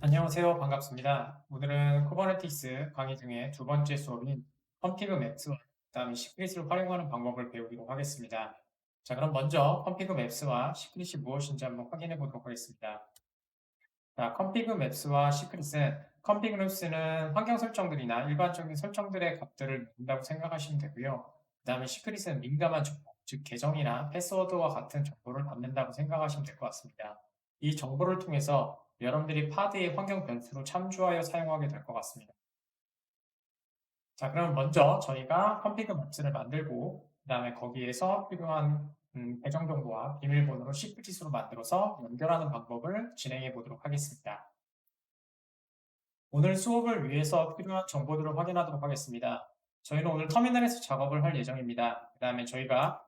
안녕하세요. 반갑습니다. 오늘은 쿠버네티스 강의 중에 두 번째 수업인 컴피그 맵스와 그다음에 시크릿을 활용하는 방법을 배우기로 하겠습니다. 자, 그럼 먼저 컴피그 맵스와 시크릿이 무엇인지 한번 확인해 보도록 하겠습니다. 자, 컴피그 맵스와 시크릿은 컴피그 맵스는 환경 설정들이나 일반적인 설정들의 값들을 넣는다고 생각하시면 되고요. 그다음에 시크릿은 민감한 정보, 즉 계정이나 패스워드와 같은 정보를 담는다고 생각하시면 될 것 같습니다. 이 정보를 통해서 여러분들이 파드의 환경 변수로 참조하여 사용하게 될 것 같습니다. 자, 그럼 먼저 저희가 컴피그 맵스를 만들고 그다음에 거기에서 필요한 계정 정보와 비밀번호를 시크릿으로 만들어서 연결하는 방법을 진행해 보도록 하겠습니다. 오늘 수업을 위해서 필요한 정보들을 확인하도록 하겠습니다. 저희는 오늘 터미널에서 작업을 할 예정입니다. 그 다음에 저희가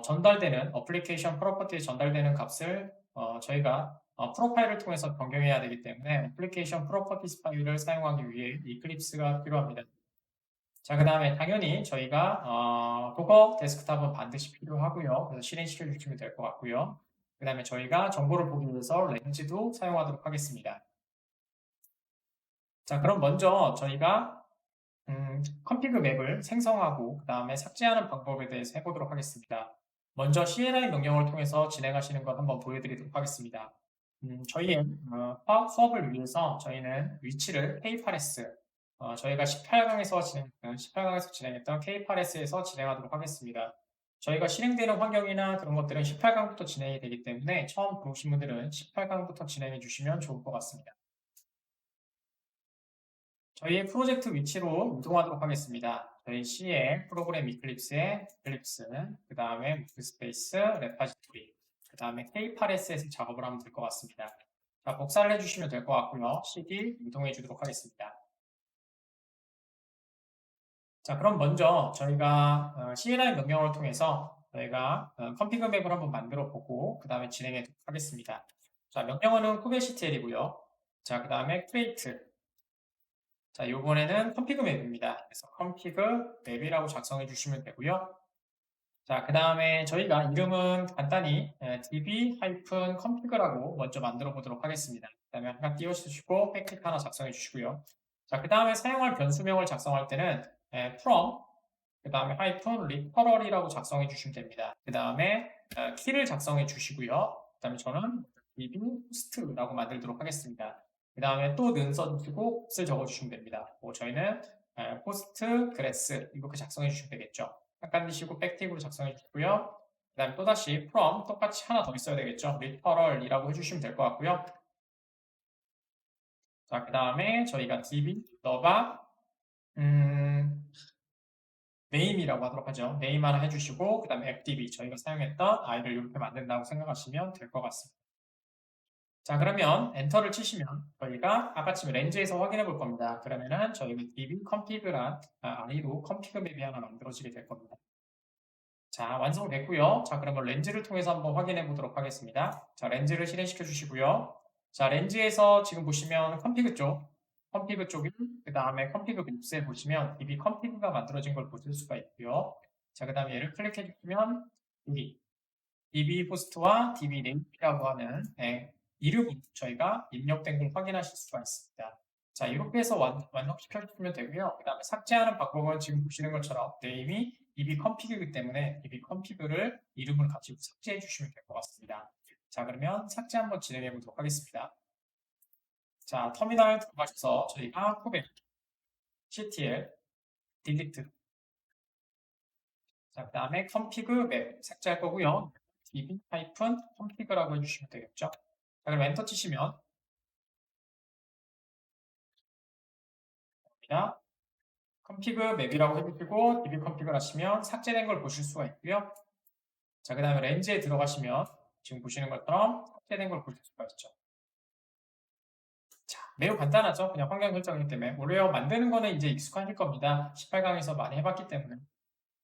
전달되는 어플리케이션 프로퍼티에 전달되는 값을 저희가 프로파일을 통해서 변경해야 되기 때문에 어플리케이션 프로퍼티스 파일을 사용하기 위해 이클립스가 필요합니다. 자, 그 다음에 당연히 저희가 도커 데스크탑은 반드시 필요하고요. 그래서 실행시켜 주시면 될 것 같고요. 그 다음에 저희가 정보를 보기 위해서 렌즈도 사용하도록 하겠습니다. 자, 그럼 먼저 저희가 컴피그 맵을 생성하고 그 다음에 삭제하는 방법에 대해서 해보도록 하겠습니다. 먼저 CLI 명령을 통해서 진행하시는 것 한번 보여드리도록 하겠습니다. 저희의 수업을 위해서 저희는 위치를 K8S, 저희가 18강에서 진행했던 K8S에서 진행하도록 하겠습니다. 저희가 실행되는 환경이나 그런 것들은 18강부터 진행이 되기 때문에 처음 들어오신 분들은 18강부터 진행해 주시면 좋을 것 같습니다. 저희의 프로젝트 위치로 이동하도록 하겠습니다. 저희 C의 프로그램 이클립스에 이클립스, 그 다음에 스페이스, 레파지토리, 그 다음에 K8S에서 작업을 하면 될 것 같습니다. 자, 복사를 해주시면 될 것 같고요. CD 이동해 주도록 하겠습니다. 자, 그럼 먼저 저희가 CLI 명령을 통해서 저희가 컴피그 맵을 한번 만들어 보고 그 다음에 진행해 도록 하겠습니다. 자, 명령어는 kubectl이고요. 자, 그 다음에 create. 자, 요번에는 컴피그 맵입니다. 그래서 컴피그 맵이라고 작성해 주시면 되고요. 자, 그 다음에 저희가 이름은 간단히 db-config라고 먼저 만들어 보도록 하겠습니다. 그 다음에 하나 띄워주시고 팩틱 하나 작성해 주시고요. 자, 그 다음에 사용할 변수명을 작성할 때는 from, 그 다음에 -literal이라고 작성해 주시면 됩니다. 그 다음에 키를 작성해 주시고요. 그 다음에 저는 db host라고 만들도록 하겠습니다. 그 다음에 또 는 써주시고 값을 적어주시면 됩니다. 저희는 포스트 그래스 이렇게 작성해 주시면 되겠죠. 잠깐 드시고 백틱으로 작성해 주시고요. 그 다음에 또다시 from 똑같이 하나 더 있어야 되겠죠. literal이라고 해주시면 될 것 같고요. 자, 그 다음에 저희가 db 너가 name이라고 하도록 하죠. name 하나 해주시고 그 다음에 fdb 저희가 사용했던 아이를 이렇게 만든다고 생각하시면 될 것 같습니다. 자, 그러면 엔터를 치시면 저희가 아까처럼 렌즈에서 확인해 볼 겁니다. 그러면은 저희가 db config란 아이로 컴피그 맵이 하나 만들어지게 될 겁니다. 자, 완성됐고요. 자, 그러면 렌즈를 통해서 한번 확인해 보도록 하겠습니다. 자, 렌즈를 실행시켜 주시고요. 자, 렌즈에서 지금 보시면 컴피그 쪽이 그 다음에 컴피그 맵스에 보시면 db 컴피그가 만들어진 걸 보실 수가 있고요. 자, 그 다음에 얘를 클릭해 주시면 여기 db 호스트와 db name이라고 하는 이름이 저희가 입력된 걸 확인하실 수가 있습니다. 자, 이렇게 해서 완성시켜 주시면 되고요. 그 다음에 삭제하는 방법은 지금 보시는 것처럼 name이 dbconfig이기 때문에 dbconfig를 이름을 가지고 삭제해 주시면 될 것 같습니다. 자, 그러면 삭제 한번 진행해 보도록 하겠습니다. 자, 터미널 들어가셔서 저희가 쿠베 ctl delete 자, 그 다음에 config map 삭제할 거고요. db-config라고 해주시면 되겠죠. 자, 그럼 엔터 치시면 됩니다. config map이라고 해주시고 db-config을 하시면 삭제된 걸 보실 수가 있고요. 자, 그 다음에 렌즈에 들어가시면 지금 보시는 것처럼 삭제된 걸 보실 수가 있죠. 자, 매우 간단하죠. 그냥 환경 설정이기 때문에. 원래 만드는 거는 이제 익숙하실 겁니다. 18강에서 많이 해봤기 때문에.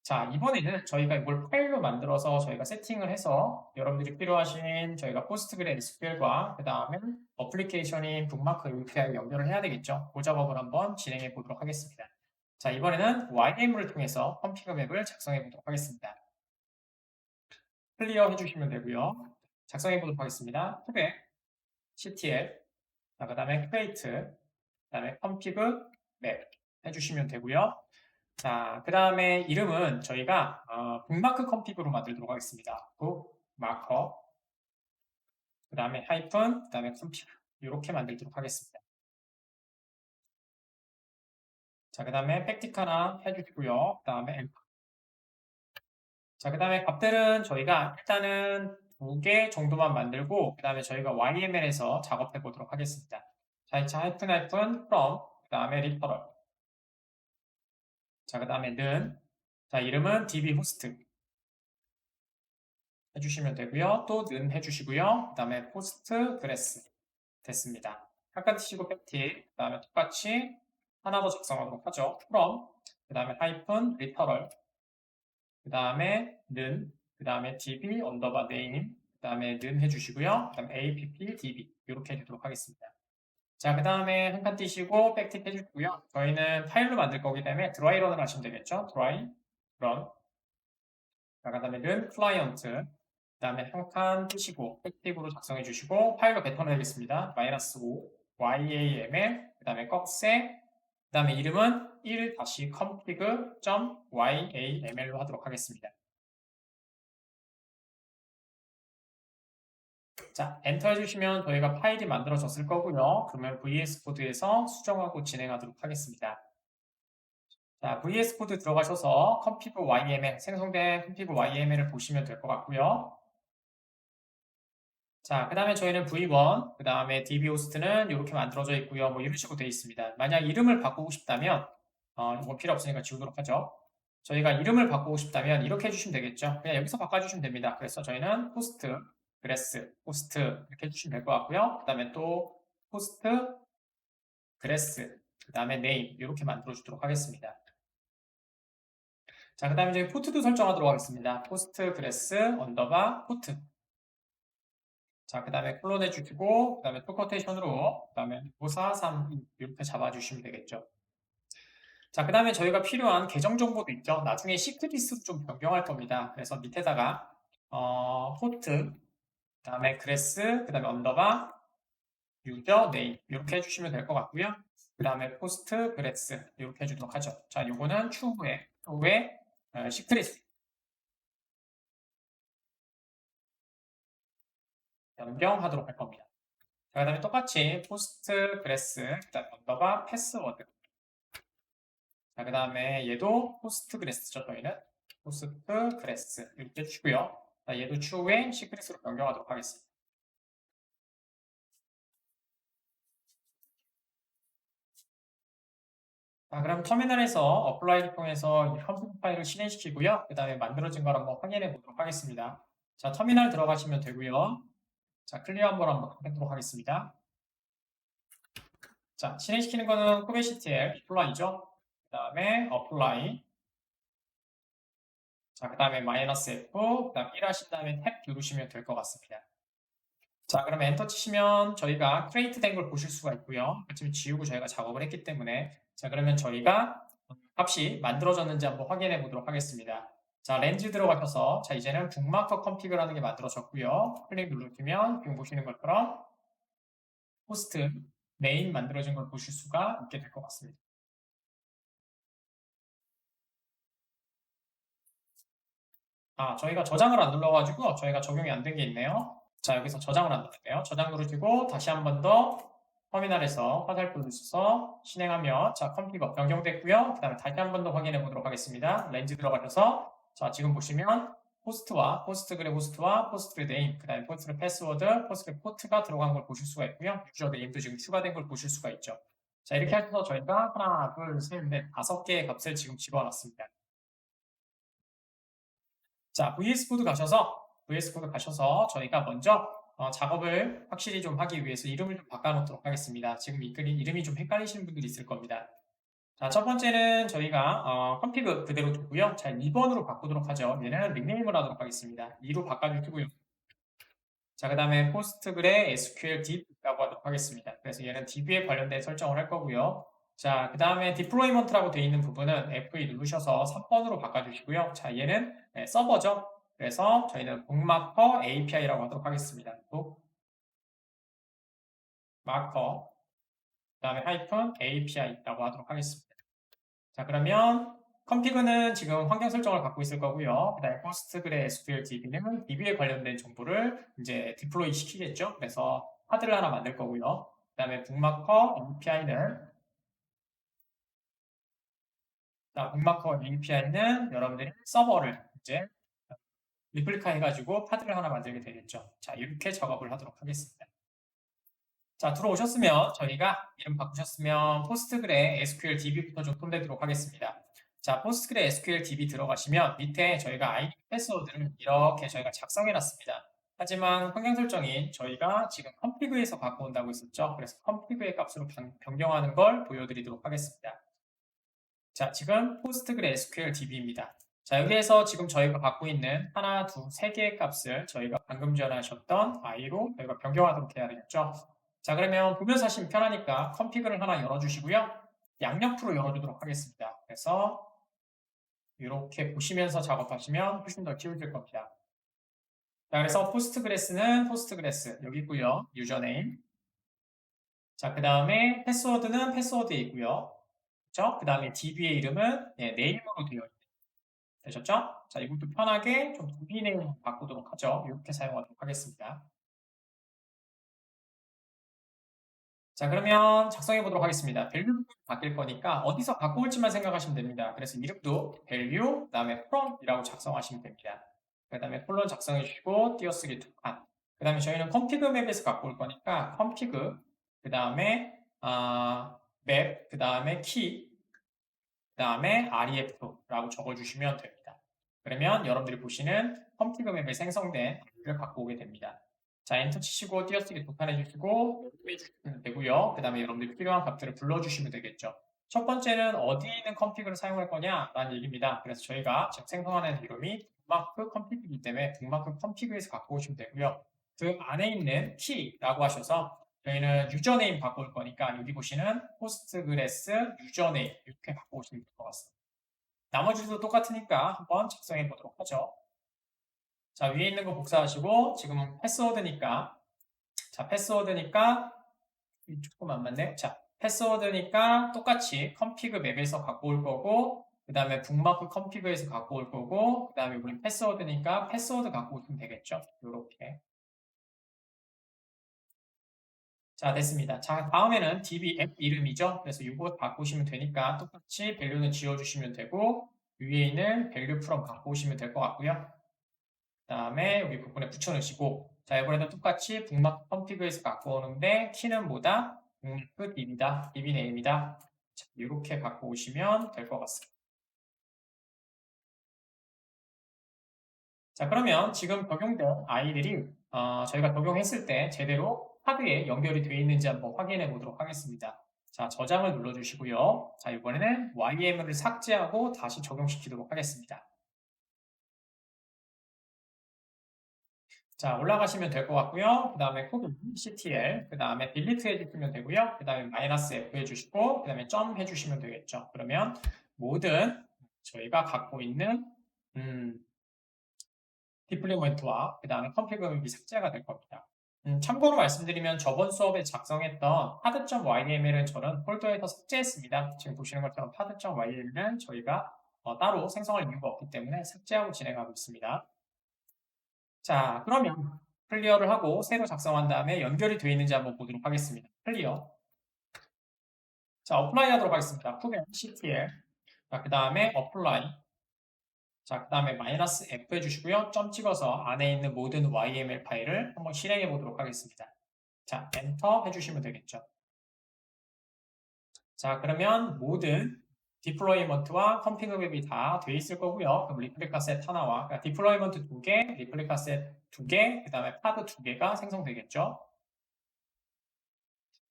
자, 이번에는 저희가 이걸 파일로 만들어서 저희가 세팅을 해서 여러분들이 필요하신 저희가 PostgreSQL과 그 다음에 어플리케이션인 북마크 API 연결을 해야 되겠죠. 그 작업을 한번 진행해 보도록 하겠습니다. 자, 이번에는 YAM을 통해서 컴피그 맵을 작성해 보도록 하겠습니다. 클리어 해주시면 되고요. 작성해 보도록 하겠습니다. 탭에 ctl 자, 그 다음에 create, 그 다음에 config map 해주시면 되고요. 자, 그 다음에 이름은 저희가 북마크 컴픽으로 만들도록 하겠습니다. 북마커, 그 다음에 하이픈, 그 다음에 컴픽 이렇게 만들도록 하겠습니다. 자, 그 다음에 백틱 하나 해주시고요. 그 다음에 자, 그 다음에 값들은 저희가 일단은 2개 정도만 만들고 그 다음에 저희가 YML에서 작업해 보도록 하겠습니다. 자, 이차 하이픈 from, 그 다음에 리퍼럴. 자, 그 다음에 는, 자, 이름은 db 호스트 해주시면 되고요. 또 는 해주시고요. 그 다음에 포스트 그레스 됐습니다. 잠깐 치시고 팩티, 그 다음에 똑같이 하나 더 작성하도록 하죠. from, 그 다음에 하이픈 리퍼럴, 그 다음에 는, 그 다음에 db 언더바 네임, 그 다음에 는 해주시고요. 그 다음에 app db 이렇게 해주도록 하겠습니다. 자, 그 다음에 한 칸 띄시고 백틱 해주시고요. 저희는 파일로 만들 거기 때문에 드라이 런을 하시면 되겠죠. 드라이 런. 자, 그 다음에 는 클라이언트. 그 다음에 한 칸 띄시고 백틱으로 작성해 주시고 파일로 뱉어내 겠습니다. -5 yaml, 그 다음에 꺽쇠, 그 다음에 이름은 1-config.yaml로 하도록 하겠습니다. 자, 엔터 해주시면 저희가 파일이 만들어졌을 거고요. 그러면 VS 코드에서 수정하고 진행하도록 하겠습니다. 자, VS 코드 들어가셔서 config YML, 생성된 config YML을 보시면 될 것 같고요. 자, 그 다음에 저희는 V1, 그 다음에 DB 호스트는 이렇게 만들어져 있고요. 뭐 이런 식으로 되어 있습니다. 만약 이름을 바꾸고 싶다면, 이거 필요 없으니까 지우도록 하죠. 저희가 이름을 바꾸고 싶다면 이렇게 해주시면 되겠죠. 그냥 여기서 바꿔주시면 됩니다. 그래서 저희는 호스트, 그레스, 호스트 이렇게 해주시면 될 것 같고요. 그 다음에 또 호스트, 그레스, 그 다음에 네임 이렇게 만들어주도록 하겠습니다. 자, 그 다음에 저희 포트도 설정하도록 하겠습니다. 호스트, 그레스, 언더바, 포트. 자, 그 다음에 클론 해주시고, 그 다음에 토커테이션으로, 그 다음에 5432 이렇게 잡아주시면 되겠죠. 자, 그 다음에 저희가 필요한 계정 정보도 있죠. 나중에 시크릿으로 좀 변경할 겁니다. 그래서 밑에다가 포트, 그 다음에 그레스, 그 다음에 언더바, 유저, 네임 이렇게 해주시면 될 것 같고요. 그 다음에 포스트, 그레스 이렇게 해주도록 하죠. 자, 요거는 추후에 시크릿 변경하도록 할 겁니다. 자, 그 다음에 똑같이 포스트, 그레스, 그 다음에 언더바, 패스워드. 자, 그 다음에 얘도 포스트 그레스죠, 저희는. 포스트 그레스 이렇게 해주시고요. 자, 얘도 추후에 시크릿으로 변경하도록 하겠습니다. 자, 그럼 터미널에서 어플라이를 통해서 이 컴퓨터 파일을 실행시키고요. 그 다음에 만들어진 걸 한번 확인해 보도록 하겠습니다. 자, 터미널 들어가시면 되고요. 자, 클리어 한번 하도록 하겠습니다. 자, 실행시키는 거는 kubectl 어플라이죠. 그 다음에 어플라이. 자, 그 다음에 -f, 그 다음 1 하신 다음에 탭 누르시면 될 것 같습니다. 자, 그러면 엔터 치시면 저희가 크리에이트 된 걸 보실 수가 있고요. 지금 지우고 저희가 작업을 했기 때문에. 자, 그러면 저희가 값이 만들어졌는지 한번 확인해 보도록 하겠습니다. 자, 렌즈 들어가셔서, 자, 이제는 북마커 컴피그라는 게 만들어졌고요. 클릭 누르시면 지금 보시는 것처럼 호스트, 메인 만들어진 걸 보실 수가 있게 될 것 같습니다. 저희가 저장을 안 눌러가지고 저희가 적용이 안 된 게 있네요. 자, 여기서 저장을 안 눌렀네요. 저장 누르시고 다시 한 번 더 터미널에서 화살표 누르셔서 실행하면 자, 컴퓨터 변경됐고요. 그 다음에 다시 한 번 더 확인해 보도록 하겠습니다. 렌즈 들어가셔서 자, 지금 보시면 호스트와 포스트그레 호스트와 포스트그레 네임, 그 다음에 포스트그레 패스워드, 포스트그레 포트가 들어간 걸 보실 수가 있고요. 유저 네임도 지금 추가된 걸 보실 수가 있죠. 자, 이렇게 해서 저희가 하나, 둘, 셋, 넷, 5개의 값을 지금 집어넣습니다. 자, VS 코드 가셔서 저희가 먼저 작업을 확실히 좀 하기 위해서 이름을 좀 바꿔놓도록 하겠습니다. 지금 이 글이 이름이 좀 헷갈리시는 분들이 있을 겁니다. 자, 첫 번째는 저희가 컴피그 그대로 두고요. 자, 2번으로 바꾸도록 하죠. 얘는 닉네임을 하도록 하겠습니다. 2로 바꿔주시고요. 자, 그 다음에 포스트그레 SQL DB라고 하도록 하겠습니다. 그래서 얘는 DB에 관련된 설정을 할 거고요. 자, 그 다음에 디플로이먼트라고 되어 있는 부분은 F2 누르셔서 3번으로 바꿔주시고요. 자, 얘는 서버죠. 그래서 저희는 북마커 API라고 하도록 하겠습니다. 또 마커, 그 다음에 하이픈 API라고 하도록 하겠습니다. 자, 그러면 컴피그는 지금 환경 설정을 갖고 있을 거고요. 그 다음에 PostgreSQL DB는 DB에 관련된 정보를 이제 디플로이 시키겠죠. 그래서 파드를 하나 만들 거고요. 그 다음에 북마커 API는 여러분들이 서버를 이제 리플리카 해가지고 파드를 하나 만들게 되겠죠. 자, 이렇게 작업을 하도록 하겠습니다. 자, 들어오셨으면 저희가 이름 바꾸셨으면 포스트그레 SQL DB부터 좀 손대도록 하겠습니다. 자, 포스트그레 SQL DB 들어가시면 밑에 저희가 아이디 패스워드를 이렇게 저희가 작성해 놨습니다. 하지만 환경 설정인 저희가 지금 컴피그에서 갖고 온다고 했었죠. 그래서 컴피그의 값으로 변경하는 걸 보여드리도록 하겠습니다. 자, 지금 포스트그레 SQL DB입니다. 자, 여기에서 지금 저희가 갖고 있는 하나, 둘, 세 개의 값을 저희가 방금 전에 하셨던 i로 저희가 변경하도록 해야 되겠죠. 자, 그러면 보면서 하시면 편하니까 컴피그를 하나 열어주시고요. 양옆으로 열어주도록 하겠습니다. 그래서 이렇게 보시면서 작업하시면 훨씬 더 쉬워질 겁니다. 자, 그래서 포스트그레스는 포스트그레스 여기 있고요. 유저네임. 자, 그 다음에 패스워드는 패스워드에 있고요. 그렇죠? 그 다음에 DB의 이름은 네임으로 되어 있는. 되셨죠? 자, 이것도 편하게 좀 DB 네임 바꾸도록 하죠. 이렇게 사용하도록 하겠습니다. 자, 그러면 작성해 보도록 하겠습니다. 밸류 바뀔 거니까 어디서 바꿔올지만 생각하시면 됩니다. 그래서 이름도 밸류, 그 다음에 from이라고 작성하시면 됩니다. 그 다음에 콜론 작성해 주시고 띄어쓰기 두 칸. 그 다음에 저희는 컴피그 맵에서 갖고 올 거니까 컴피그, 그 다음에 맵, 그 다음에 키, 그 다음에 ref라고 적어주시면 됩니다. 그러면 여러분들이 보시는 컴피그 맵에 생성된 를 갖고 오게 됩니다. 자, 엔터 치시고 띄어쓰기 두 칸 해주시고 해주시면 되고요. 그 다음에 여러분들이 필요한 값들을 불러주시면 되겠죠. 첫 번째는 어디에 있는 컴피그를 사용할 거냐라는 얘기입니다. 그래서 저희가 지금 생성하는 이름이 북마크 컴피그이기 때문에 북마크 컴피그에서 갖고 오시면 되고요. 그 안에 있는 키라고 하셔서 저희는 유저네임 바꿀 거니까 여기 보시는 포스트그레스 유저네임 이렇게 갖고 오시면 될 것 같습니다. 나머지도 똑같으니까 한번 작성해 보도록 하죠. 자, 위에 있는 거 복사하시고 지금은 패스워드니까 자, 패스워드니까 조금 안 맞네. 자, 패스워드니까 똑같이 컴피그 맵에서 갖고 올 거고 그 다음에 북마크 컴피그에서 갖고 올 거고 그 다음에 우리 패스워드니까 패스워드 갖고 오시면 되겠죠. 요렇게. 자, 됐습니다. 자, 다음에는 DB 앱 이름이죠. 그래서 이거 바꾸시면 되니까 똑같이 밸류는 지워주시면 되고 위에 있는 밸류 프롬 갖고 오시면 될 것 같고요. 그 다음에 여기 부분에 붙여넣으시고 자, 이번에도 똑같이 북마크 컴피그에서 갖고 오는데 키는 뭐다? 북마크 DB다. DB 네임이다. 자, 이렇게 갖고 오시면 될 것 같습니다. 자, 그러면 지금 적용된 아이들이 저희가 적용했을 때 제대로 하드에 연결이 되어 있는지 한번 확인해 보도록 하겠습니다. 자, 저장을 눌러주시고요. 자, 이번에는 YAML을 삭제하고 다시 적용시키도록 하겠습니다. 자, 올라가시면 될 것 같고요. 그 다음에 코드 CTL, 그 다음에 딜리트 해주시면 되고요. 그 다음에 마이너스 F 해주시고, 그 다음에 점 해주시면 되겠죠. 그러면 모든 저희가 갖고 있는 디플로이먼트와 그 다음에 컴피그 맵이 삭제가 될 겁니다. 참고로 말씀드리면 저번 수업에 작성했던 pad.yml은 저는 폴더에서 삭제했습니다. 지금 보시는 것처럼 pad.yml은 저희가 따로 생성할 이유가 없기 때문에 삭제하고 진행하고 있습니다. 자, 그러면 클리어를 하고 새로 작성한 다음에 연결이 되어 있는지 한번 보도록 하겠습니다. 클리어. 자, 어플라이 하도록 하겠습니다. 푸벤 CTL. 자, 그 다음에 어플라이. 자, 그 다음에 마이너스 F 해주시고요. 점 찍어서 안에 있는 모든 YML 파일을 한번 실행해 보도록 하겠습니다. 자, 엔터 해주시면 되겠죠. 자, 그러면 모든 디플로이먼트와 컴피그 맵이 다 돼 있을 거고요. 그럼 리플리카 셋 하나와 그러니까 디플로이먼트 2개, 리플리카 셋 2개, 그 다음에 파드 2개가 생성되겠죠.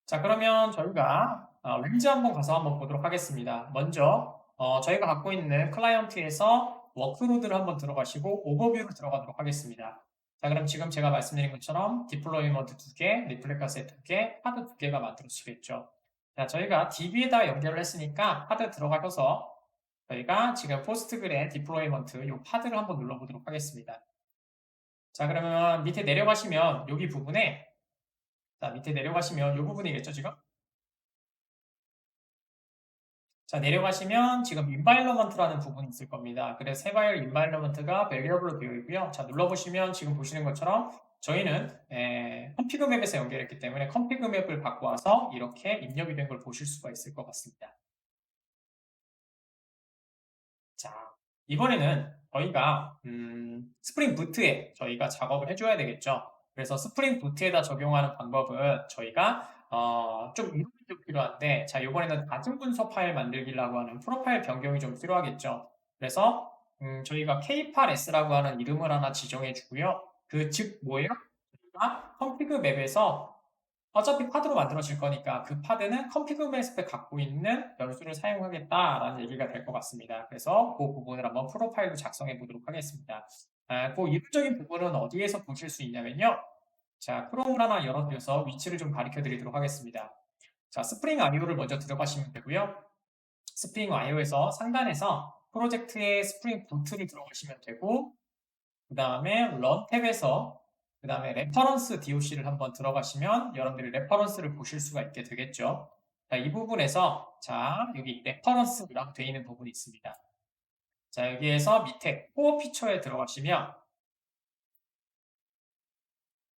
자, 그러면 저희가 렌즈 한번 가서 한번 보도록 하겠습니다. 먼저 저희가 갖고 있는 클라이언트에서 워크로드를 한번 들어가시고 오버뷰를 들어가도록 하겠습니다. 자, 그럼 지금 제가 말씀드린 것처럼 디플로이먼트 2개, 리플리카 셋 2개, 파드 2개가 만들어지겠죠. 자, 저희가 DB에다 연결을 했으니까 파드 들어가셔서 저희가 지금 포스트그레 디플로이먼트 이 파드를 한번 눌러보도록 하겠습니다. 자, 그러면 밑에 내려가시면 여기 부분에 자, 밑에 내려가시면 이 부분이겠죠, 지금? 자, 내려가시면 지금 environment라는 부분이 있을 겁니다. 그래서 세바이얼 environment가 variable로 되어 있고요. 자, 눌러보시면 지금 보시는 것처럼 저희는 config 맵에서 연결했기 때문에 config 맵을 갖고 와서 이렇게 입력이 된 걸 보실 수가 있을 것 같습니다. 자, 이번에는 저희가 스프링 부트에 저희가 작업을 해줘야 되겠죠. 그래서 스프링 부트에다 적용하는 방법은 저희가 좀 이론이 좀 필요한데, 자, 이번에는 다중 문서 파일 만들기라고 하는 프로파일 변경이 좀 필요하겠죠. 그래서 저희가 k8s라고 하는 이름을 하나 지정해 주고요. 그 즉 뭐예요? 저희가 config 맵에서 어차피 파드로 만들어질 거니까 그 파드는 config 맵에 갖고 있는 변수를 사용하겠다라는 얘기가 될 것 같습니다. 그래서 그 부분을 한번 프로파일로 작성해 보도록 하겠습니다. 그 이론적인 부분은 어디에서 보실 수 있냐면요. 자, 크롬을 하나 열어드려서 위치를 좀 가르쳐 드리도록 하겠습니다. 자, 스프링 IO를 먼저 들어가시면 되고요. 스프링 IO에서 상단에서 프로젝트의 스프링 부트를 들어가시면 되고, 그 다음에 런 탭에서 그 다음에 레퍼런스 DOC를 한번 들어가시면 여러분들이 레퍼런스를 보실 수가 있게 되겠죠. 자, 이 부분에서 자, 여기 레퍼런스라고 되어 있는 부분이 있습니다. 자, 여기에서 밑에 코어 피처에 들어가시면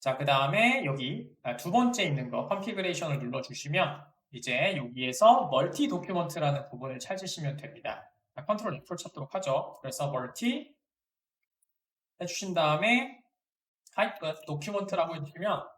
자, 그 다음에 여기 두 번째 있는 거 컨피그레이션을 눌러주시면 이제 여기에서 멀티 도큐먼트라는 부분을 찾으시면 됩니다. 컨트롤 F를 찾도록 하죠. 그래서 멀티 해주신 다음에 하이픈 도큐먼트라고 해주시면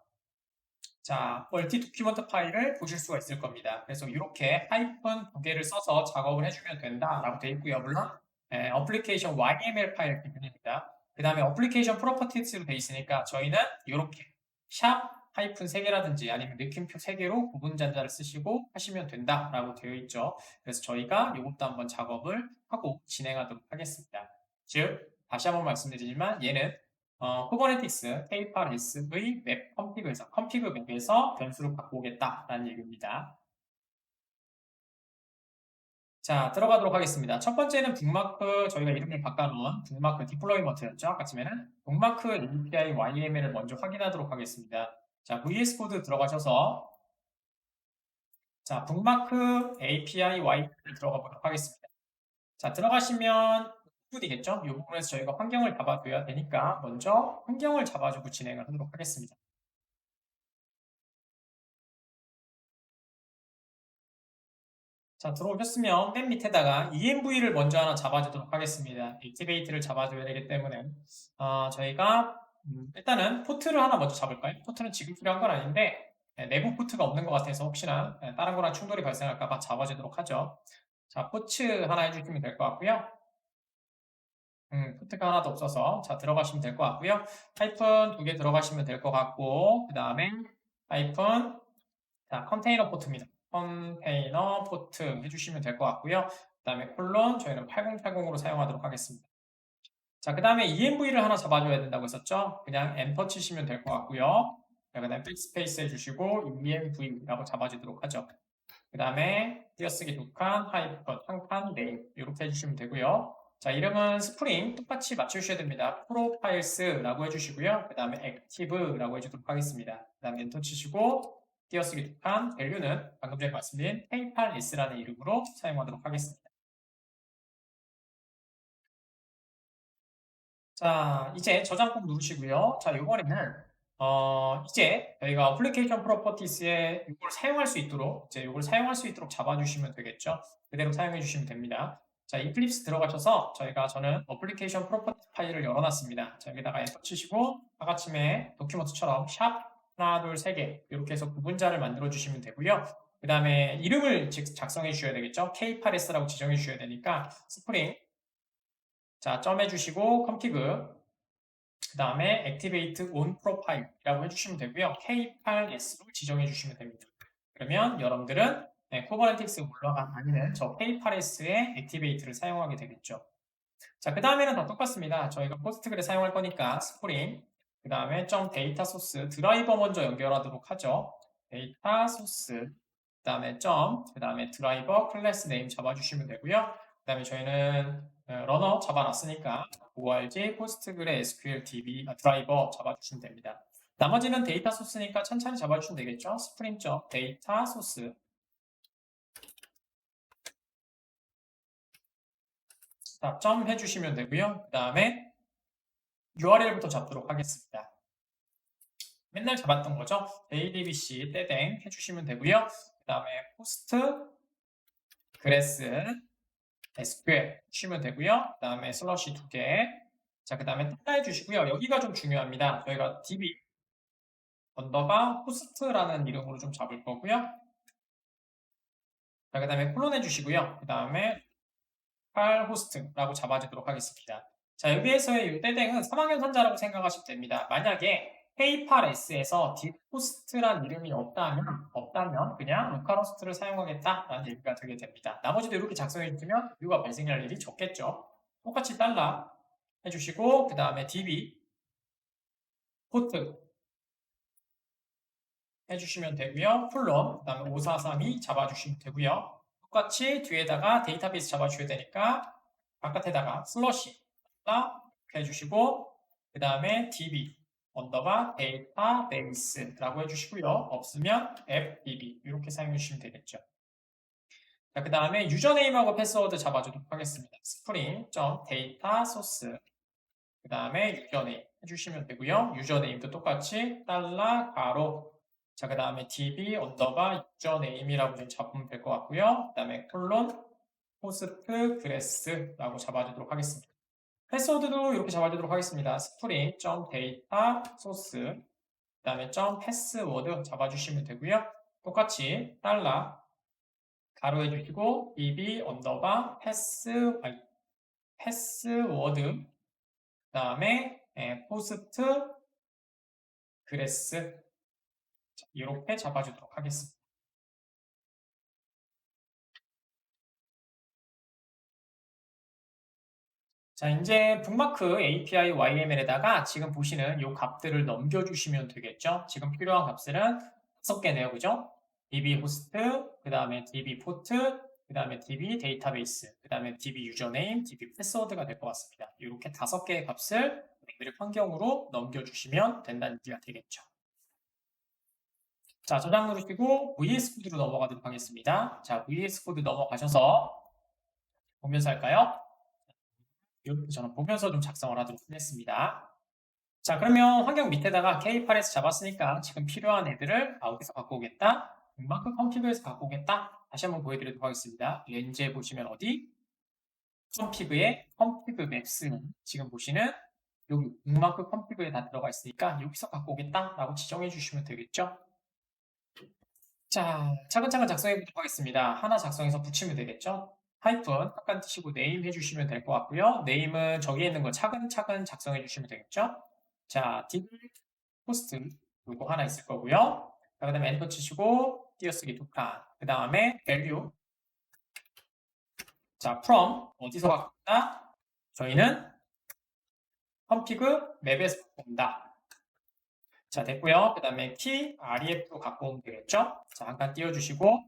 자, 멀티 도큐먼트 파일을 보실 수가 있을 겁니다. 그래서 이렇게 하이픈 두 개를 써서 작업을 해주면 된다라고 되어 있고요. 물론 어플리케이션 YML 파일 기준입니다. 그 다음에 어플리케이션 프로퍼티스로 되어 있으니까 저희는 이렇게 샵 하이픈 3개라든지 아니면 느낌표 3개로 구분 잔자를 쓰시고 하시면 된다라고 되어 있죠. 그래서 저희가 이것도 한번 작업을 하고 진행하도록 하겠습니다. 즉, 다시 한번 말씀드리지만 얘는 쿠버네티스 K8s의 웹 컨피그 맵에서 변수를 갖고 오겠다라는 얘기입니다. 자, 들어가도록 하겠습니다. 첫 번째는 북마크, 저희가 이름을 바꿔놓은 북마크 디플로이먼트였죠. 아까 전에는 북마크 API YML을 먼저 확인하도록 하겠습니다. 자, VS 코드 들어가셔서 자, 북마크 API YML을 들어가 보도록 하겠습니다. 자, 들어가시면 부분이겠죠? 이 부분에서 저희가 환경을 잡아줘야 되니까 먼저 환경을 잡아주고 진행을 하도록 하겠습니다. 자, 들어오셨으면 맨 밑에다가 env를 먼저 하나 잡아주도록 하겠습니다. 액티베이트를 잡아줘야 되기 때문에 저희가 일단은 포트를 하나 먼저 잡을까요? 포트는 지금 필요한 건 아닌데 내부 포트가 없는 것 같아서 혹시나 다른 거랑 충돌이 발생할까 봐 잡아주도록 하죠. 자, 포츠 하나 해주시면 될 것 같고요. 포트가 하나도 없어서 자, 들어가시면 될 것 같고요. 하이픈 2개 들어가시면 될 것 같고 그 다음에 하이픈 자, 컨테이너 포트입니다. 컨테이너 포트 해주시면 될 것 같고요. 그 다음에 콜론 저희는 8080으로 사용하도록 하겠습니다. 자, 그 다음에 env를 하나 잡아줘야 된다고 했었죠? 그냥 엔터 치시면 될 것 같고요. 그 다음에 백스페이스 해주시고 env라고 잡아주도록 하죠. 그 다음에 띄어쓰기 2칸, 하이퍼 1칸, 네임 이렇게 해주시면 되고요. 자, 이름은 스프링 똑같이 맞춰주셔야 됩니다. 프로파일스라고 해주시고요. 그 다음에 액티브라고 해주도록 하겠습니다. 그 다음에 엔터 치시고 띄어쓰기 2칸, 밸류는 방금 전에 말씀드린 k8s라는 이름으로 사용하도록 하겠습니다. 자, 이제 저장 꼭 누르시고요. 자, 이번에는 이제 저희가 어플리케이션 프로퍼티스에 이걸 사용할 수 있도록 이제 이걸 사용할 수 있도록 잡아주시면 되겠죠. 그대로 사용해 주시면 됩니다. 자, 이클립스 들어가셔서 저는 어플리케이션 프로퍼티 파일을 열어놨습니다. 자, 여기다가 엔터 치시고 아까침에 도큐먼트처럼 샵 하나, 둘, 세 개 이렇게 해서 구분자를 만들어 주시면 되고요. 그 다음에 이름을 작성해 주셔야 되겠죠. K8s라고 지정해 주셔야 되니까 스프링 자, 점 해주시고 컴피그 그 다음에 액티베이트 온 프로파일이라고 해주시면 되고요. K8s로 지정해 주시면 됩니다. 그러면 여러분들은 쿠버네티스 올라간 아니면 저 K8s의 액티베이트를 사용하게 되겠죠. 자, 그 다음에는 더 똑같습니다. 저희가 포스트그레 사용할 거니까 스프링 그 다음에 점 데이터 소스 드라이버 먼저 연결하도록 하죠. 데이터 소스 그 다음에 그 다음에 드라이버 클래스 네임 잡아주시면 되고요. 그 다음에 저희는 러너 잡아놨으니까 org 포스트그레 SQL DB 드라이버 잡아주시면 됩니다. 나머지는 데이터 소스니까 천천히 잡아주시면 되겠죠? 스프링 데이터 소스. 자, 점 해주시면 되고요. 그 다음에 URL부터 잡도록 하겠습니다. 맨날 잡았던 거죠. JDBC 떼댕 해주시면 되고요. 그 다음에 포스트 그래스 SQL 주시면 되고요. 그 다음에 슬러시 2개. 자, 그 다음에 따라해 주시고요. 여기가 좀 중요합니다. 저희가 DB 언더바 호스트라는 이름으로 좀 잡을 거고요. 자, 그 다음에 콜론 해주시고요. 그 다음에 팔 호스트라고 잡아주도록 하겠습니다. 자, 여기에서의 이 떼댕은 3학년 선자라고 생각하시면 됩니다. 만약에 페이팔S에서 딥호스트란 이름이 없다면 그냥 로컬호스트를 사용하겠다라는 얘기가 되게 됩니다. 나머지도 이렇게 작성해 주시면 이유가 발생할 일이 적겠죠. 똑같이 달러 해주시고 그 다음에 DB 포트 해주시면 되고요. 콜론 그 다음에 5432 잡아주시면 되고요. 똑같이 뒤에다가 데이터베이스 잡아주셔야 되니까 바깥에다가 슬러시 해주시고 그 다음에 DB 언더바 데이터베이스라고 해주시고요. 없으면 FDB 이렇게 사용해 주시면 되겠죠. 자, 그 다음에 유저네임하고 패스워드 잡아주도록 하겠습니다. 스프링.데이터 소스 그 다음에 유저네임 해주시면 되고요. 유저네임도 똑같이 달러 가로 자, 그 다음에 db 언더바 유저네임이라고 좀 잡으면 될 것 같고요. 그 다음에 콜론 호스트 그래스라고 잡아주도록 하겠습니다. 패스워드도 이렇게 잡아주도록 하겠습니다. 스프링.데이터 소스 그 다음에 패스워드 잡아주시면 되고요. 똑같이 달러 가로 해주시고 db 언더바 패스워드 그 다음에 포스트 그래스 이렇게 잡아주도록 하겠습니다. 자, 이제 북마크 API YML에다가 지금 보시는 이 값들을 넘겨주시면 되겠죠. 지금 필요한 값들은 5개네요. 그죠? DB 호스트, 그 다음에 DB 포트, 그 다음에 DB 데이터베이스, 그 다음에 DB 유저네임, DB 패스워드가 될 것 같습니다. 이렇게 5개의 값을 랭그릭 환경으로 넘겨주시면 된다는 얘기가 되겠죠. 자, 저장 누르시고 VS 코드로 넘어가도록 하겠습니다. 자, VS 코드 넘어가셔서 보면서 할까요? 이렇게 저는 보면서 좀 작성을 하도록 하겠습니다. 자, 그러면 환경 밑에다가 K8에서 잡았으니까 지금 필요한 애들을 아웃에서 갖고 오겠다. 북마크 컴피그에서 갖고 오겠다. 다시 한번 보여드리도록 하겠습니다. 렌즈에 보시면 어디? 컴피그의 컴피그 맵스는 지금 보시는 여기 북마크 컴피그에 다 들어가 있으니까 여기서 갖고 오겠다라고 지정해 주시면 되겠죠. 자, 차근차근 작성해 보도록 하겠습니다. 하나 작성해서 붙이면 되겠죠. 하이픈 잠깐 뜨시고 네임 해주시면 될 것 같고요. 네임은 저기에 있는 거 차근차근 작성해 주시면 되겠죠. 자, 딥 호스트 이거 하나 있을 거고요. 그 다음에 엔터 치시고 띄어쓰기 2칸. 그 다음에 value. 자, from 어디서 갖고 온다? 저희는 컴피그 맵에서 갖고 온다. 자, 됐고요. 그 다음에 key ref로 갖고 오면 되겠죠. 자, 잠깐 띄워주시고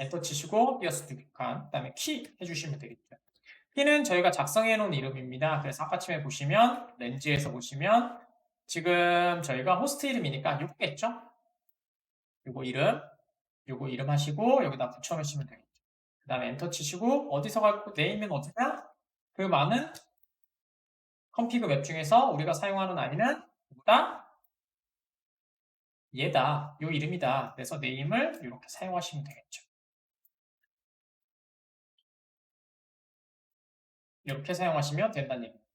엔터 치시고 띄어쓰기 2칸. 그 다음에 key 해주시면 되겠죠. 키는 저희가 작성해 놓은 이름입니다. 그래서 아까쯤에 보시면 렌즈에서 보시면 지금 저희가 호스트 이름이니까 요거겠죠? 요거 이름 하시고 여기다 붙여놓으시면 되겠죠. 그 다음에 엔터 치시고 어디서 갖고 네임은 어디냐? 그 많은 컴피그 맵 중에서 우리가 사용하는 아이는 뭐다? 얘다. 요 이름이다. 그래서 네임을 이렇게 사용하시면 되겠죠. 이렇게 사용하시면 된다는 얘기입니다.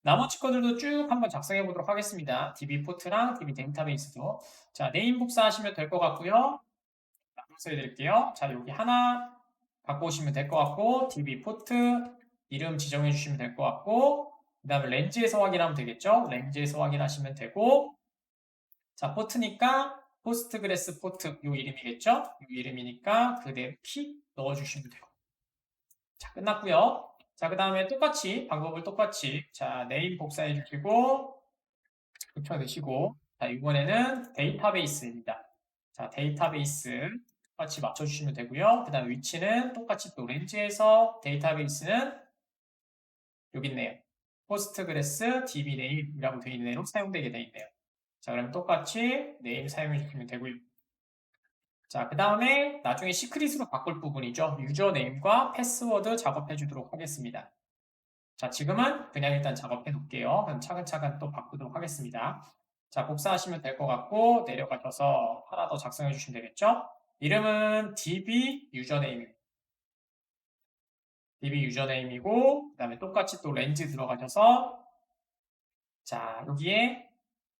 나머지 것들도 쭉 한번 작성해 보도록 하겠습니다. DB 포트랑 DB 데이터베이스도. 자, 네임 복사하시면 될 것 같고요. 나눠서 해드릴게요. 자, 여기 하나 갖고 오시면 될 것 같고, DB 포트 이름 지정해 주시면 될 것 같고, 그 다음에 렌즈에서 확인하면 되겠죠. 렌즈에서 확인하시면 되고, 자, 포트니까 포스트그레스 포트 요 이름이겠죠. 요 이름이니까 그대로 키 넣어주시면 돼요. 자, 끝났고요. 자, 그 다음에 방법을 똑같이 자, 네임 복사해 주시고 붙여넣으시고 자, 이번에는 데이터베이스입니다. 자, 데이터베이스 똑같이 맞춰주시면 되고요. 그 다음 위치는 똑같이 또 렌즈에서 데이터베이스는 여기 있네요. 포스트그레스 DB 네임이라고 되어 있는 애로 사용되게 되어 있네요. 자, 그럼 똑같이 네임 사용해 주시면 되고요. 자, 그 다음에 나중에 시크릿으로 바꿀 부분이죠. 유저네임과 패스워드 작업해 주도록 하겠습니다. 자, 지금은 그냥 일단 작업해 놓을게요. 그럼 차근차근 또 바꾸도록 하겠습니다. 자, 복사하시면 될 것 같고 내려가셔서 하나 더 작성해 주시면 되겠죠? 이름은 db 유저네임입니다. db 유저네임이고 그 다음에 똑같이 또 렌즈 들어가셔서 자, 여기에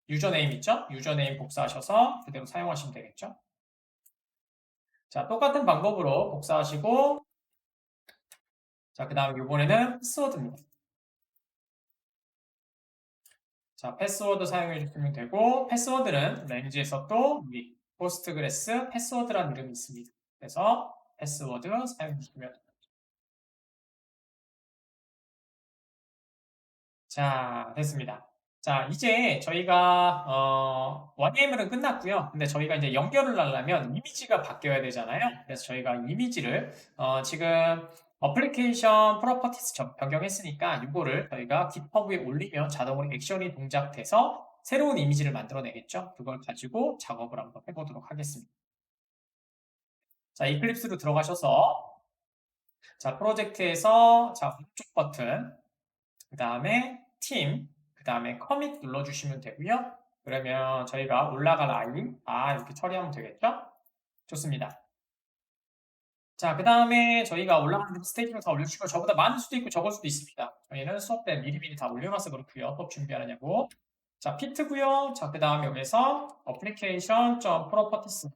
유저네임 있죠? 유저네임 복사하셔서 그대로 사용하시면 되겠죠? 자, 똑같은 방법으로 복사하시고 자, 그 다음 이번에는 패스워드입니다. 자, 패스워드 사용해 주시면 되고 패스워드는 렌즈에서 또 우리 포스트그레스 패스워드라는 이름이 있습니다. 그래서 패스워드 사용해 주시면 됩니다. 자, 됐습니다. 자, 이제 저희가 YAML은 끝났고요. 근데 저희가 이제 연결을 하려면 이미지가 바뀌어야 되잖아요. 그래서 저희가 이미지를 지금 어플리케이션 프로퍼티스 변경했으니까 이거를 저희가 깃허브에 올리면 자동으로 액션이 동작돼서 새로운 이미지를 만들어내겠죠. 그걸 가지고 작업을 한번 해보도록 하겠습니다. 자, 이클립스로 들어가셔서 자, 프로젝트에서 자, 오른쪽 버튼 그 다음에 팀, 그 다음에 커밋 눌러주시면 되고요. 그러면 저희가 올라갈 아이 다 이렇게 처리하면 되겠죠? 좋습니다. 자, 그 다음에 저희가 올라가는 스테이지를 다 올려주시고 저보다 많을 수도 있고 적을 수도 있습니다. 저희는 수업 때 미리미리 다 올려놔서 그렇고요. 수업 준비하느냐고. 자, 피트고요. 자, 그 다음에 여기서 application.properties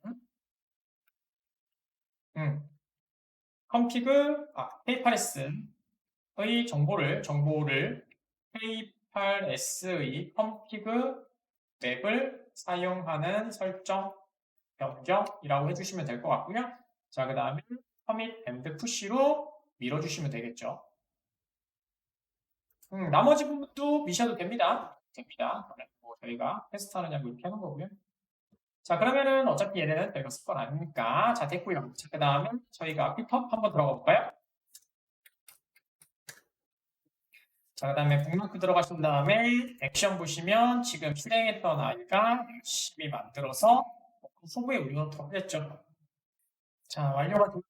config 페이팔S의 정보를 페이팔S의 config 맵을 사용하는 설정 변경이라고 해주시면 될 것 같고요. 자, 그 다음에 commit and push로 밀어주시면 되겠죠. 나머지 부분도 미셔도 됩니다. 뭐 저희가 테스트하느냐고 이렇게 하는 거고요. 자, 그러면은 어차피 얘네는 저희가 쓸 건 아니니까. 자, 됐고요. 자, 그 다음에 저희가 픽업 한번 들어가 볼까요? 자, 그 다음에 북마크 들어가신 다음에 액션 보시면 지금 실행했던 아이가 열심히 만들어서 후보에 올려놓도록 하겠죠. 자, 완료가 됐고요.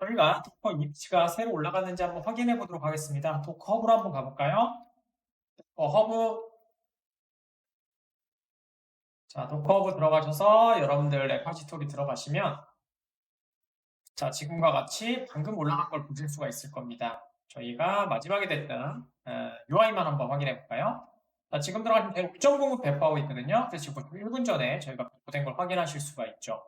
저희가 도커 이미지가 새로 올라갔는지 한번 확인해 보도록 하겠습니다. 도커 허브로 한번 가볼까요? 도커 허브. 자, 도커 허브 들어가셔서 여러분들 레파지토리 들어가시면 자, 지금과 같이 방금 올라간 걸 보실 수가 있을 겁니다. 저희가 마지막에 됐던 UI만 한번 확인해 볼까요? 자, 지금 들어가시면 105.0을 배포하고 있거든요. 그래서 지금 1분 전에 저희가 배포된 걸 확인하실 수가 있죠.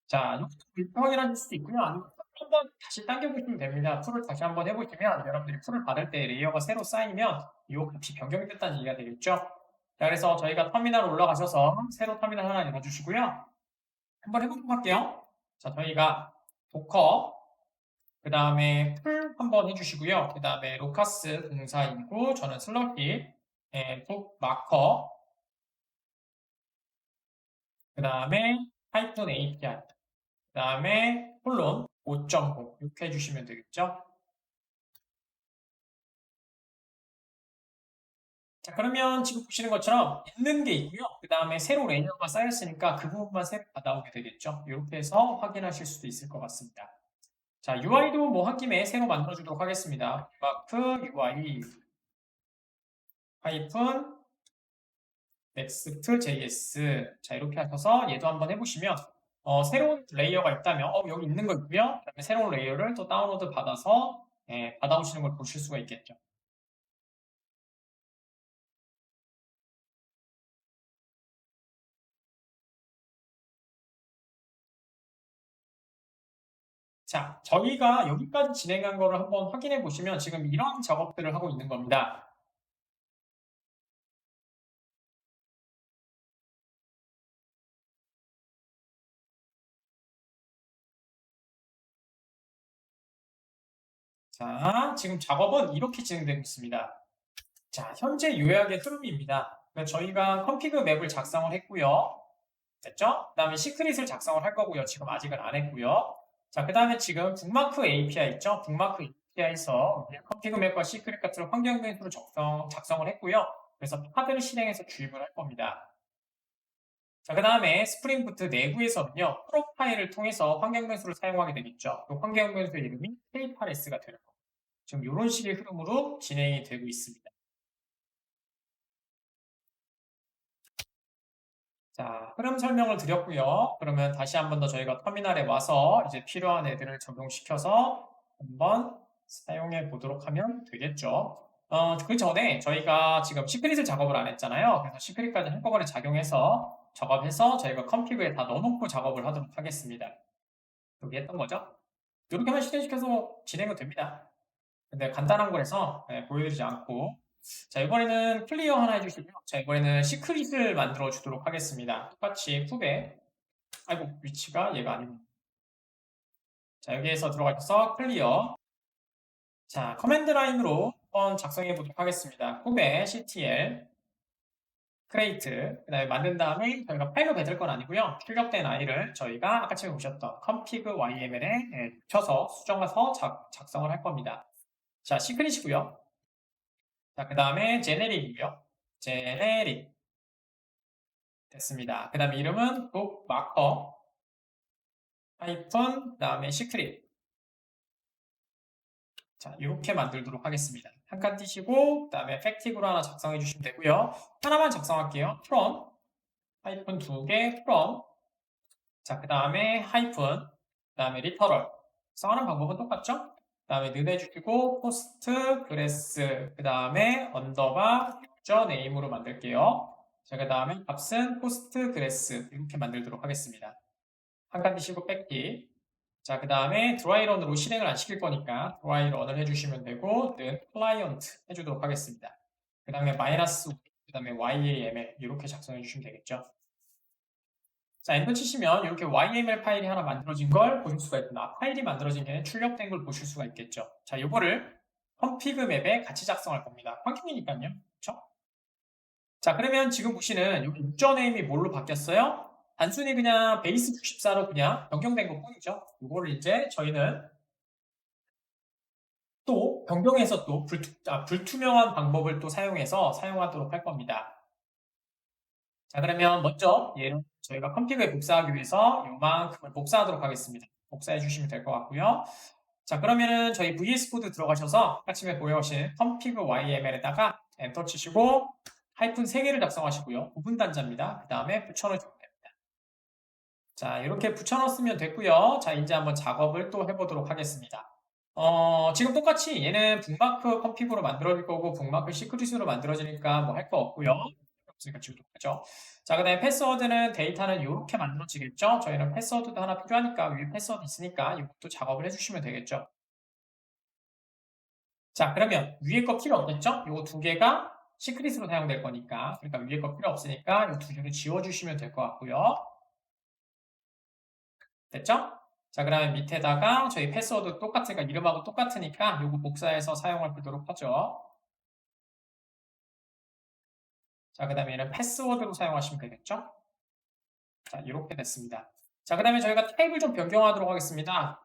자, 이것도 확인하실 수도 있고요. 아니면 한번 다시 당겨보시면 됩니다. 풀을 다시 한번 해보시면 여러분들이 풀을 받을 때 레이어가 새로 쌓이면 이 값이 변경이 됐다는 얘기가 되겠죠. 자, 그래서 저희가 터미널 올라가셔서 새로 터미널 하나 열어주시고요. 한번 해보도록 할게요. 자, 저희가 도커 그 다음에 풀 한번 해주시고요. 그 다음에 로카스 0429 저는 슬러시 북 마커 그 다음에 파이썬 API 그 다음에 콜론 5.0 이렇게 해주시면 되겠죠. 자, 그러면 지금 보시는 것처럼 있는 게 있고요. 그 다음에 새로 레이어가 쌓였으니까 그 부분만 새로 받아오게 되겠죠. 이렇게 해서 확인하실 수도 있을 것 같습니다. 자, UI도 뭐 한 김에 새로 만들어주도록 하겠습니다. 마크 UI 하이픈 next.js 자, 이렇게 하셔서 얘도 한번 해보시면 새로운 레이어가 있다면 여기 있는 거 있고요. 그다음에 새로운 레이어를 또 다운로드 받아서 받아오시는 걸 보실 수가 있겠죠. 자, 저희가 여기까지 진행한 거를 한번 확인해 보시면 지금 이런 작업들을 하고 있는 겁니다. 자, 지금 작업은 이렇게 진행되고 있습니다. 자, 현재 요약의 흐름입니다. 저희가 컨피그 맵을 작성을 했고요. 됐죠? 그 다음에 시크릿을 작성을 할 거고요. 지금 아직은 안 했고요. 자, 그 다음에 지금 북마크 API 있죠? 북마크 API에서 컨피그 맵과 시크릿 같은 환경 변수를 작성을 했고요. 그래서 카드를 실행해서 주입을 할 겁니다. 자, 그 다음에 스프링 부트 내부에서는요, 프로파일을 통해서 환경 변수를 사용하게 되겠죠. 그 환경 변수 이름이 K8S가 되는 거. 지금 이런 식의 흐름으로 진행이 되고 있습니다. 자, 흐름 설명을 드렸고요. 그러면 다시 한 번 더 저희가 터미널에 와서 이제 필요한 애들을 적용시켜서 한번 사용해 보도록 하면 되겠죠. 그 전에 저희가 지금 시크릿을 작업을 안 했잖아요. 그래서 시크릿까지 한꺼번에 작용해서 작업해서 저희가 컴피그에 다 넣어놓고 작업을 하도록 하겠습니다. 여기 했던 거죠. 이렇게만 실행시켜서 진행은 됩니다. 근데 간단한 거라서 보여드리지 않고 자, 이번에는 클리어 하나 해주시고요. 자, 이번에는 시크릿을 만들어 주도록 하겠습니다. 똑같이 푸베. 아이고, 위치가 얘가 아니고. 자, 여기에서 들어가셔서 클리어. 자, 커맨드 라인으로 한번 작성해 보도록 하겠습니다. 푸베 ctl create. 그 다음에 만든 다음에 저희가 파일로 뱉을 건 아니고요. 출력된 아이를 저희가 아까 처음에 보셨던 config yml에 붙여서 수정해서 작성을 할 겁니다. 자, 시크릿이고요. 자, 그 다음에 제네릭이고요. 제네릭. 됐습니다. 그 다음에 이름은 book marker 하이픈 그 다음에 시크릿. 자, 이렇게 만들도록 하겠습니다. 한 칸 띄시고 그 다음에 팩틱으로 하나 작성해 주시면 되고요. 하나만 작성할게요. from 하이픈 2개 from. 자, 그 다음에 하이픈 그 다음에 리터럴. 써하는 방법은 똑같죠? 그 다음에 는 해주시고 포스트 그래스 그 다음에 언더바 유저 네임으로 만들게요. 자, 그 다음에 값은 포스트 그래스 이렇게 만들도록 하겠습니다. 한 칸 띄시고 뺏기. 자, 그 다음에 드라이런으로 실행을 안 시킬 거니까 드라이런을 해주시면 되고 는 클라이언트 해주도록 하겠습니다. 그 다음에 마이너스 그 다음에 YAML 이렇게 작성해 주시면 되겠죠. 자, 엔터 치시면 이렇게 YML 파일이 하나 만들어진 걸 보실 수가 있구나. 파일이 만들어진 게 출력된 걸 보실 수가 있겠죠. 자, 요거를 컴피그 맵에 같이 작성할 겁니다. 환경이니까요. 그렇죠? 자, 그러면 지금 보시는 여기 유저네임이 뭘로 바뀌었어요? 단순히 그냥 베이스 94로 그냥 변경된 것 뿐이죠. 이거를 이제 저희는 또 변경해서 또 불투명한 방법을 또 사용하도록 할 겁니다. 자, 그러면 먼저 얘를 저희가 컴피그에 복사하기 위해서 이만큼을 복사하도록 하겠습니다. 복사해 주시면 될 것 같고요. 자, 그러면은 저희 VS 코드 들어가셔서 아침에 보여오신 컴피그 YML에다가 엔터 치시고 하이픈 3개를 작성하시고요. 부분 단자입니다. 그 다음에 붙여넣으시면 됩니다. 자, 이렇게 붙여넣었으면 됐고요. 자, 이제 한번 작업을 또 해보도록 하겠습니다. 지금 똑같이 얘는 북마크 컴피그로 만들어질 거고 북마크 시크릿으로 만들어지니까 뭐 할 거 없고요. 없으니까 지우도록 하죠. 자, 그 다음에 패스워드는 데이터는 이렇게 만들어지겠죠. 저희는 패스워드도 하나 필요하니까 위에 패스워드 있으니까 이것도 작업을 해주시면 되겠죠. 자, 그러면 위에 거 필요 없겠죠? 이거 두 개가 시크릿으로 사용될 거니까 그러니까 위에 거 필요 없으니까 이 두 개를 지워주시면 될 것 같고요. 됐죠? 자, 그 다음에 밑에다가 저희 패스워드 똑같으니까 이름하고 똑같으니까 이거 복사해서 사용할 보도록 하죠. 자, 그 다음에 얘는 패스워드로 사용하시면 되겠죠? 자, 이렇게 됐습니다. 자, 그 다음에 저희가 타입을 좀 변경하도록 하겠습니다.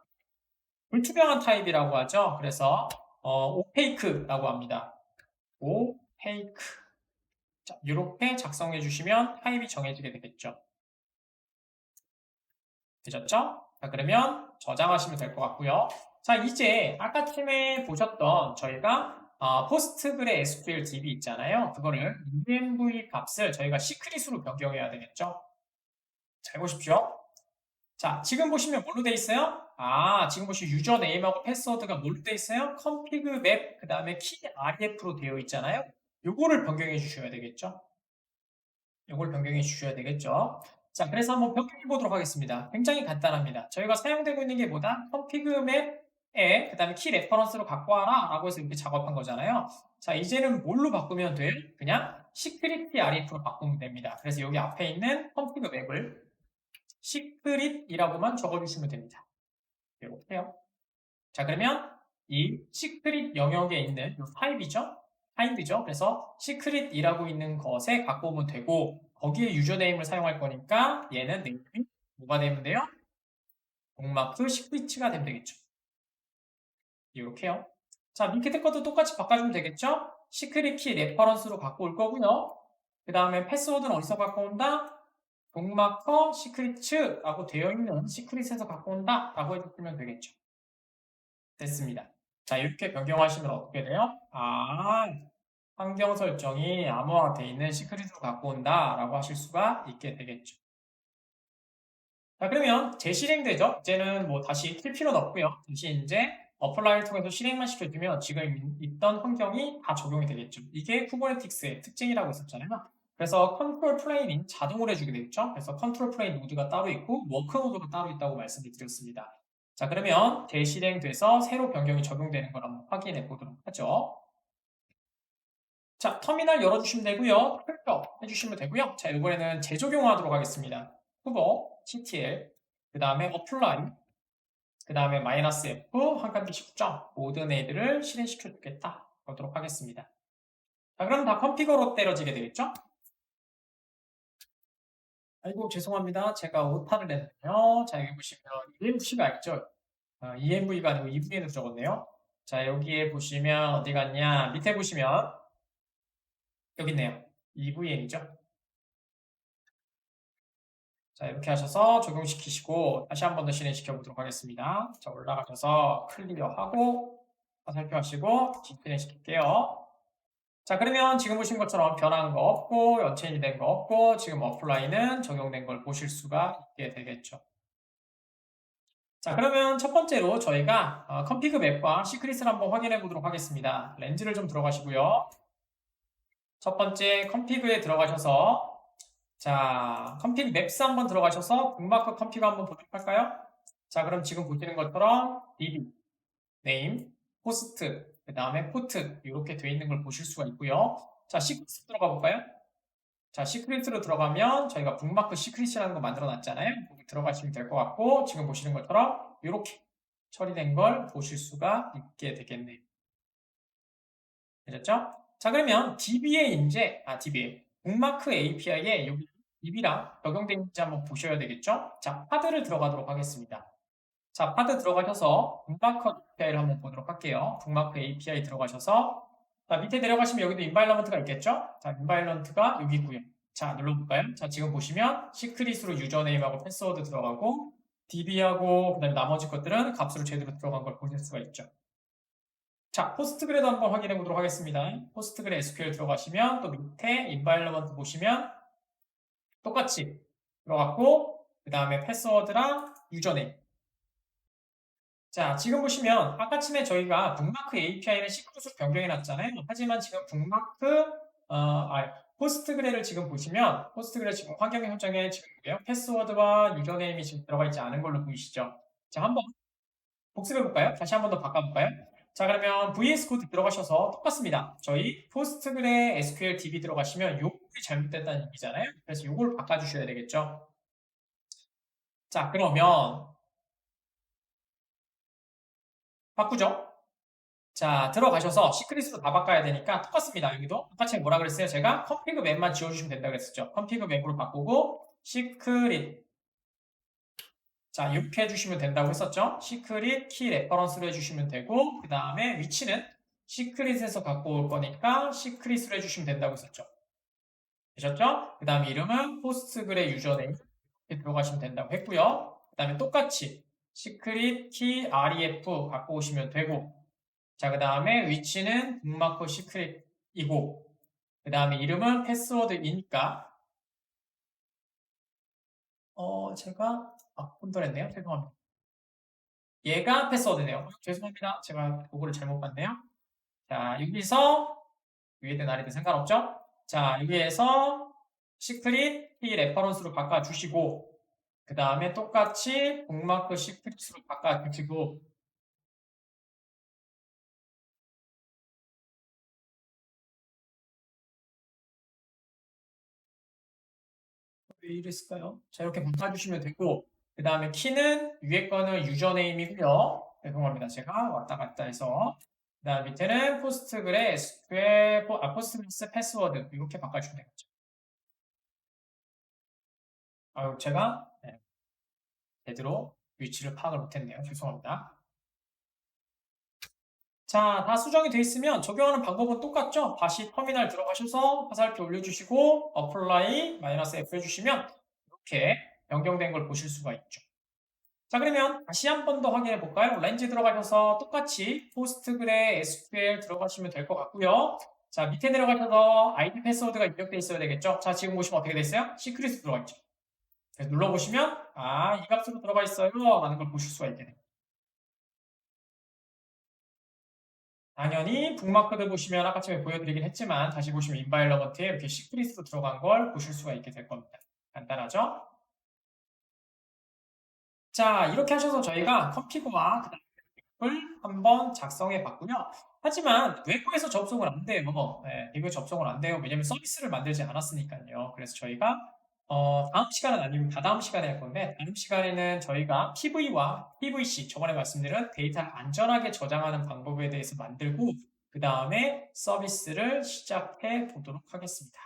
불투명한 타입이라고 하죠. 그래서 오페이크라고 합니다. 오페이크. 자, 이렇게 작성해 주시면 타입이 정해지게 되겠죠. 되셨죠? 자, 그러면 저장하시면 될 것 같고요. 자, 이제 아까 팀에 보셨던 저희가 포스트그레 SQL DB 있잖아요. 그거를 env 값을 저희가 시크릿으로 변경해야 되겠죠. 잘 보십시오. 자, 지금 보시면 뭘로 돼 있어요? 지금 보시면 유저 네임하고 패스워드가 뭘로 돼 있어요? config map 그 다음에 key ref로 되어 있잖아요. 요거를 변경해 주셔야 되겠죠. 요걸 변경해 주셔야 되겠죠. 자, 그래서 한번 변경해 보도록 하겠습니다. 굉장히 간단합니다. 저희가 사용되고 있는 게 뭐다? config map에 그 다음에 key reference로 갖고 와라 라고 해서 이렇게 작업한 거잖아요. 자, 이제는 뭘로 바꾸면 돼? 그냥 secret ref로 바꾸면 됩니다. 그래서 여기 앞에 있는 config map을 시크릿이라고만 적어주시면 됩니다. 이렇게요. 자, 그러면 이 시크릿 영역에 있는 이 파일이죠? 파인드죠? 그래서 시크릿이라고 있는 것에 갖고 오면 되고 거기에 유저네임을 사용할 거니까 얘는 네임이 뭐가 되면 돼요? 북마크 시크릿가 되면 되겠죠. 이렇게요. 자, 밑에 것도 똑같이 바꿔주면 되겠죠? 시크릿 키 레퍼런스로 갖고 올 거고요. 그 다음에 패스워드는 어디서 갖고 온다? 북마커 시크릿라고 되어 있는 시크릿에서 갖고 온다 라고 해주시면 되겠죠. 됐습니다. 자, 이렇게 변경하시면 어떻게 돼요? 환경 설정이 암호화되어 있는 시크릿으로 갖고 온다 라고 하실 수가 있게 되겠죠. 자, 그러면 재실행되죠? 이제는 뭐 다시 킬 필요는 없고요. 다시 이제 어플라이를 통해서 실행만 시켜주면 지금 있던 환경이 다 적용이 되겠죠. 이게 쿠버네티스의 특징이라고 했었잖아요. 그래서 컨트롤 플레인이 자동으로 해주게 되겠죠. 그래서 컨트롤 플레인 모드가 따로 있고 워크 모드가 따로 있다고 말씀을 드렸습니다. 자, 그러면 재실행돼서 새로 변경이 적용되는 걸 한번 확인해 보도록 하죠. 자, 터미널 열어주시면 되고요. 클릭 해주시면 되고요. 자, 이번에는 재적용하도록 하겠습니다. 후보, TTL, 그 다음에 apply, 그 다음에 -F, 한 칸씩 10점, 모든 애들을 실행시켜 주겠다. 보도록 하겠습니다. 자, 그럼 다 컴피거로 때려지게 되겠죠? 아이고, 죄송합니다. 제가 오타를 냈네요. 자, 여기 보시면 EMV가 있죠? EMV가 아니고 EVN으로 적었네요. 자, 여기에 보시면 어디 갔냐? 밑에 보시면 여기 있네요. EVN이죠? 자, 이렇게 하셔서 적용시키시고 다시 한 번 더 실행시켜 보도록 하겠습니다. 자, 올라가셔서 클리어하고 살펴하시고 실행시킬게요. 자, 그러면 지금 보신 것처럼 변한 거 없고 연체인이 된 거 없고 지금 어플라이는 적용된 걸 보실 수가 있게 되겠죠. 자, 그러면 첫 번째로 저희가 컨피그 맵과 시크릿을 한번 확인해 보도록 하겠습니다. 렌즈를 좀 들어가시고요. 첫 번째 컨피그에 들어가셔서 자, 컨피그 맵스 한번 들어가셔서 북마크 컨피그 한번 보도록 할까요? 자, 그럼 지금 보시는 것처럼 db, name, host, 그 다음에 port 이렇게 되어 있는 걸 보실 수가 있고요. 자, 시크릿 들어가 볼까요? 자, 시크릿으로 들어가면 저희가 북마크 시크릿이라는 거 만들어 놨잖아요. 거기 들어가시면 될 것 같고 지금 보시는 것처럼 이렇게 처리된 걸 보실 수가 있게 되겠네요. 되셨죠? 자, 그러면 db에 이제 db에 북마크 API에 여기 db랑 적용되는지 한번 보셔야 되겠죠? 자, 파드를 들어가도록 하겠습니다. 자, 파드 들어가셔서 북마크 API를 한번 보도록 할게요. 북마크 API 들어가셔서 자, 밑에 내려가시면 여기도 인바이러먼트가 있겠죠? 자, 인바이러먼트가 여기 있고요. 자, 눌러볼까요? 자, 지금 보시면 시크릿으로 유저네임하고 패스워드 들어가고 db하고 그다음에 나머지 것들은 값으로 제대로 들어간 걸 보실 수가 있죠. 자, 포스트그레도 한번 확인해 보도록 하겠습니다. 포스트그레 SQL 들어가시면 또 밑에 인바이러먼트 보시면 똑같이 들어갔고 그 다음에 패스워드랑 유저네임. 자, 지금 보시면 아까쯤에 저희가 북마크 API를 시크릿으로 변경해 놨잖아요. 하지만 지금 북마크 포스트그레를 지금 보시면 포스트그레 지금 환경 설정에 지금 패스워드와 유저네임이 지금 들어가 있지 않은 걸로 보이시죠? 자, 한번 복습해 볼까요? 다시 한 번 더 바꿔볼까요? 자, 그러면 VS 코드 들어가셔서 똑같습니다. 저희 포스트그레 SQL DB 들어가시면 요게 잘못됐다는 얘기잖아요. 그래서 요걸 바꿔주셔야 되겠죠. 자, 그러면 바꾸죠. 자, 들어가셔서 시크릿으로 다 바꿔야 되니까 똑같습니다. 여기도 똑같이 뭐라 그랬어요? 제가 컨피그 맵만 지워주시면 된다고 그랬었죠. 컨피그 맵으로 바꾸고 시크릿 자, 이렇게 해주시면 된다고 했었죠. 시크릿 키 레퍼런스로 해주시면 되고 그 다음에 위치는 시크릿에서 갖고 올 거니까 시크릿으로 해주시면 된다고 했었죠. 되셨죠? 그 다음에 이름은 포스트그레 유저네임 이렇게 들어가시면 된다고 했고요. 그 다음에 똑같이 시크릿 키 ref 갖고 오시면 되고 자, 그 다음에 위치는 북마크 시크릿이고 그 다음에 이름은 패스워드이니까 제가 혼돈했네요. 죄송합니다. 얘가 패스워드네요. 죄송합니다. 제가 그거를 잘못 봤네요. 자, 여기서 위에든 아래든 상관없죠? 자, 여기에서 시크릿 키 레퍼런스로 바꿔주시고 그 다음에 똑같이 북마크 시크릿으로 바꿔주시고 왜 이랬을까요? 자, 이렇게 바꿔주시면 되고 그 다음에 키는 위에 거는 유저네임이고요. 죄송합니다. 제가 왔다 갔다 해서 그 다음 밑에는 포스트그레 SQL 포스트그레스 패스워드 이렇게 바꿔주면 되겠죠. 제가 제대로 위치를 파악을 못했네요. 죄송합니다. 자, 다 수정이 되어 있으면 적용하는 방법은 똑같죠? 다시 터미널 들어가셔서 화살표 올려주시고 apply -f 해주시면 이렇게 변경된 걸 보실 수가 있죠. 자, 그러면 다시 한 번 더 확인해 볼까요? 렌즈 들어가셔서 똑같이 포스트그레 SQL 들어가시면 될 것 같고요. 자, 밑에 내려가셔서 아이디 패스워드가 입력되어 있어야 되겠죠? 자, 지금 보시면 어떻게 됐어요? 시크릿으로 들어가 있죠. 그래서 눌러보시면 이 값으로 들어가 있어요 라는 걸 보실 수가 있게 됩니다. 당연히 북마크들 보시면 아까처럼 보여드리긴 했지만 다시 보시면 인바이러먼트에 이렇게 시크릿으로 들어간 걸 보실 수가 있게 될 겁니다. 간단하죠? 자, 이렇게 하셔서 저희가 컴피그와 을 한번 작성해 봤고요. 하지만 외부에서 접속을 안 돼요. 외부에 접속을 안 돼요. 왜냐면 서비스를 만들지 않았으니까요. 그래서 저희가 다음 시간은 아니고 다다음 시간에 할 건데 다음 시간에는 저희가 PV와 PVC 저번에 말씀드린 데이터를 안전하게 저장하는 방법에 대해서 만들고 그 다음에 서비스를 시작해 보도록 하겠습니다.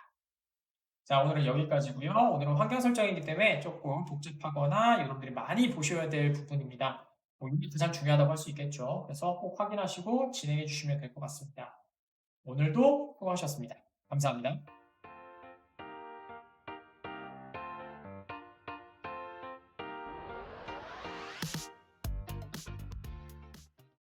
자, 오늘은 여기까지고요. 오늘은 환경 설정이기 때문에 조금 복잡하거나 여러분들이 많이 보셔야 될 부분입니다. 이게 가장 중요하다고 할 수 있겠죠. 그래서 꼭 확인하시고 진행해 주시면 될 것 같습니다. 오늘도 수고하셨습니다. 감사합니다.